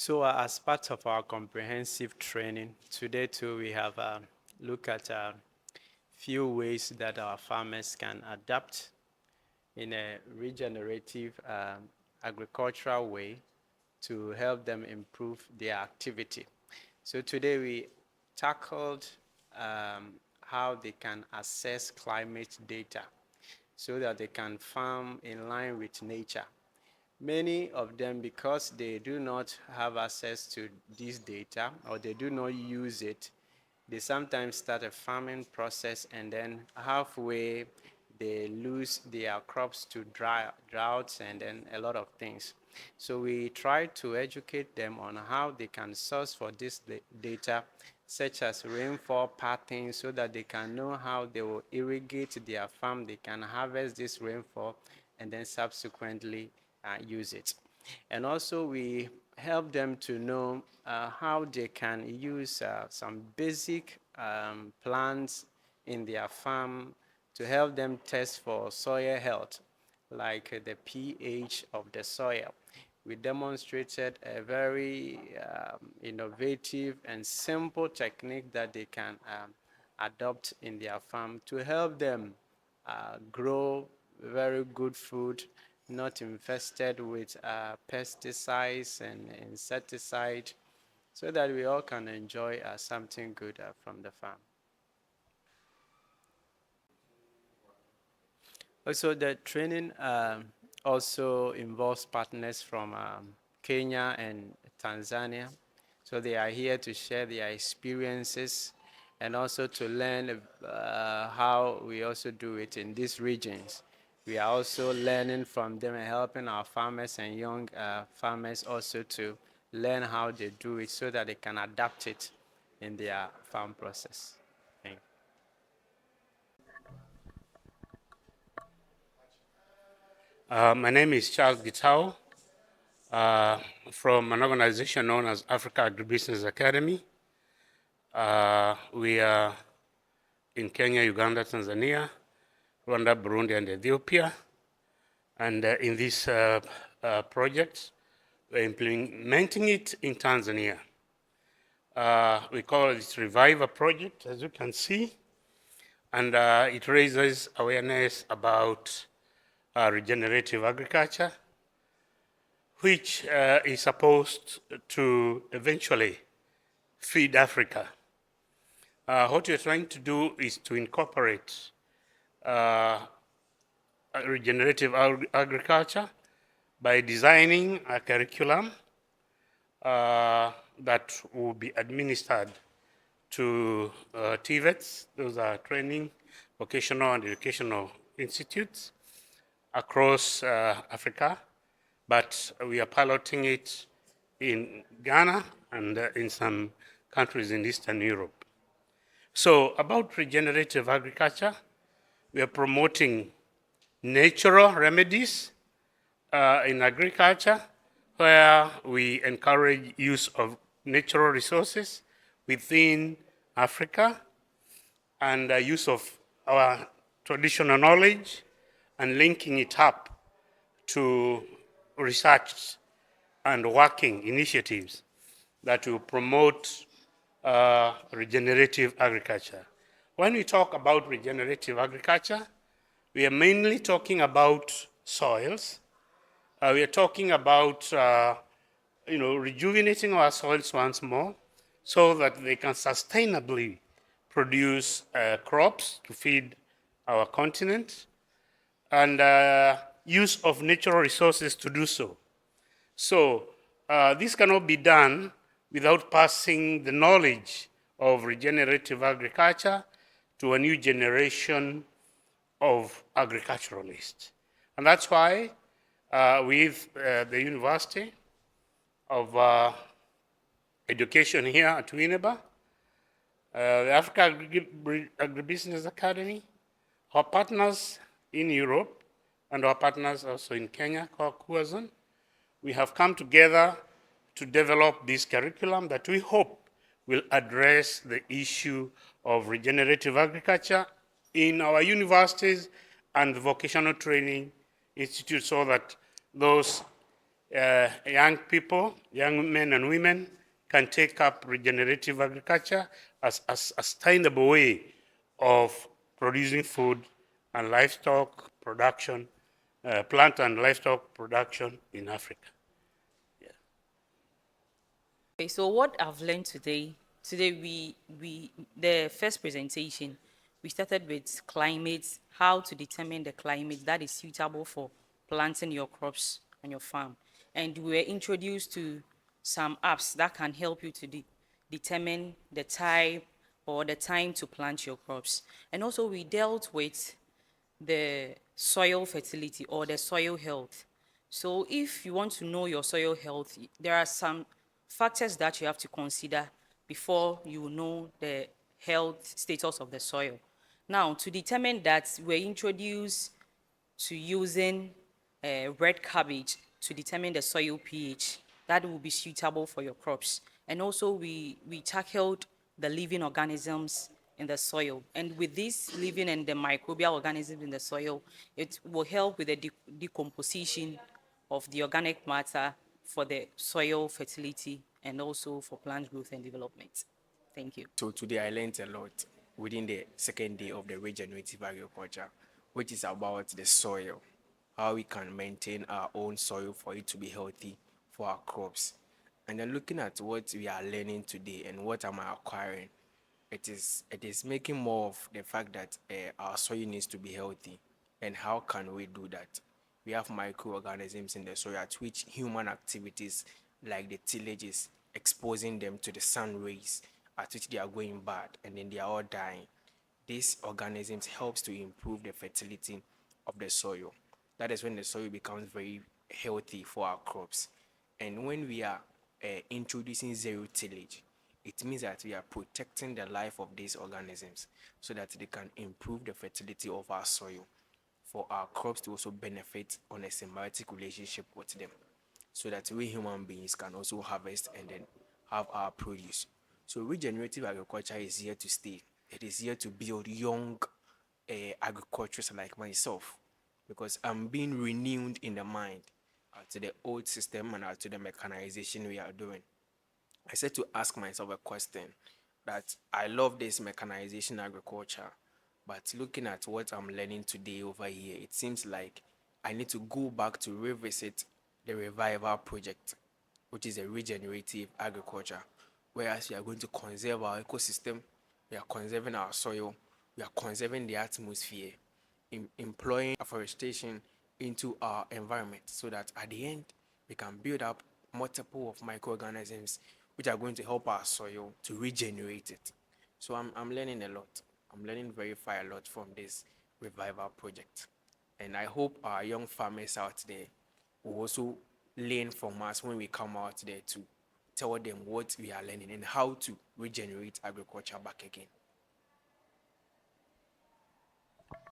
So as part of our comprehensive training, today too we have looked at a few ways that our farmers can adapt in a regenerative agricultural way to help them improve their activity. So today we tackled how they can assess climate data so that they can farm in line with nature. Many of them, because they do not have access to this data or they do not use it, they sometimes start a farming process and then halfway they lose their crops to droughts and then a lot of things. So we try to educate them on how they can source for this data, such as rainfall patterns, so that they can know how they will irrigate their farm, they can harvest this rainfall and then subsequently use it. And also we help them to know how they can use some basic plants in their farm to help them test for soil health, like the pH of the soil. We demonstrated a very innovative and simple technique that they can adopt in their farm to help them grow very good food, not infested with pesticides and insecticides, so that we all can enjoy something good from the farm. Also, the training also involves partners from Kenya and Tanzania. So they are here to share their experiences and also to learn how we also do it in these regions. We are also learning from them and helping our farmers and young farmers also to learn how they do it so that they can adapt it in their farm process. Thank you. My name is Charles Gitao from an organization known as Africa Agribusiness Academy. We are in Kenya, Uganda, Tanzania, Rwanda, Burundi, and Ethiopia. And in this project, we're implementing it in Tanzania. We call it Riviver project, as you can see. And it raises awareness about regenerative agriculture, which is supposed to eventually feed Africa. What we're trying to do is to incorporate regenerative agriculture by designing a curriculum that will be administered to TVETs, those are training, vocational and educational institutes across Africa, but we are piloting it in Ghana and in some countries in Eastern Europe. So about regenerative agriculture, we are promoting natural remedies in agriculture, where we encourage use of natural resources within Africa and use of our traditional knowledge and linking it up to research and working initiatives that will promote regenerative agriculture. When we talk about regenerative agriculture, we are mainly talking about soils. We are talking about rejuvenating our soils once more so that they can sustainably produce crops to feed our continent, and use of natural resources to do so. So this cannot be done without passing the knowledge of regenerative agriculture to a new generation of agriculturalists. And that's why with the University of Education here at Winneba, the Africa Agribusiness Academy, our partners in Europe, and our partners also in Kenya, called Kuazon, we have come together to develop this curriculum that we hope will address the issue of regenerative agriculture in our universities and the vocational training institutes, so that those young people, young men and women can take up regenerative agriculture as a sustainable way of producing food and livestock production, plant and livestock production in Africa. Okay, so what I've learned today, the first presentation, we started with climate, how to determine the climate that is suitable for planting your crops on your farm. And we were introduced to some apps that can help you to determine the type or the time to plant your crops. And also we dealt with the soil fertility or the soil health. So if you want to know your soil health, there are some factors that you have to consider before you know the health status of the soil. Now, to determine that, we're introduced to using red cabbage to determine the soil pH that will be suitable for your crops. And also we tackled the living organisms in the soil. And with this living and the microbial organisms in the soil, it will help with the decomposition of the organic matter for the soil fertility and also for plant growth and development. Thank you. So today I learned a lot within the second day of the regenerative agriculture, which is about the soil, how we can maintain our own soil for it to be healthy for our crops. And then looking at what we are learning today and what am I acquiring, it is making more of the fact that our soil needs to be healthy. And how can we do that? We have microorganisms in the soil at which human activities like the tillage is exposing them to the sun rays, at which they are going bad and then they are all dying. These organisms helps to improve the fertility of the soil. That is when the soil becomes very healthy for our crops. And when we are introducing zero tillage, it means that we are protecting the life of these organisms so that they can improve the fertility of our soil for our crops to also benefit on a symbiotic relationship with them, so that we human beings can also harvest and then have our produce. So regenerative agriculture is here to stay. It is here to build young agriculturists like myself, because I'm being renewed in the mind to the old system and to the mechanization we are doing. I said to ask myself a question that I love this mechanization agriculture, but looking at what I'm learning today over here, it seems like I need to go back to revisit the Riviver project, which is a regenerative agriculture, whereas we are going to conserve our ecosystem, we are conserving our soil, we are conserving the atmosphere, employing afforestation into our environment so that at the end we can build up multiple of microorganisms which are going to help our soil to regenerate it. So I'm learning a lot. I'm learning very far a lot from this Reviver project. And I hope our young farmers out there will also learn from us when we come out there to tell them what we are learning and how to regenerate agriculture back again.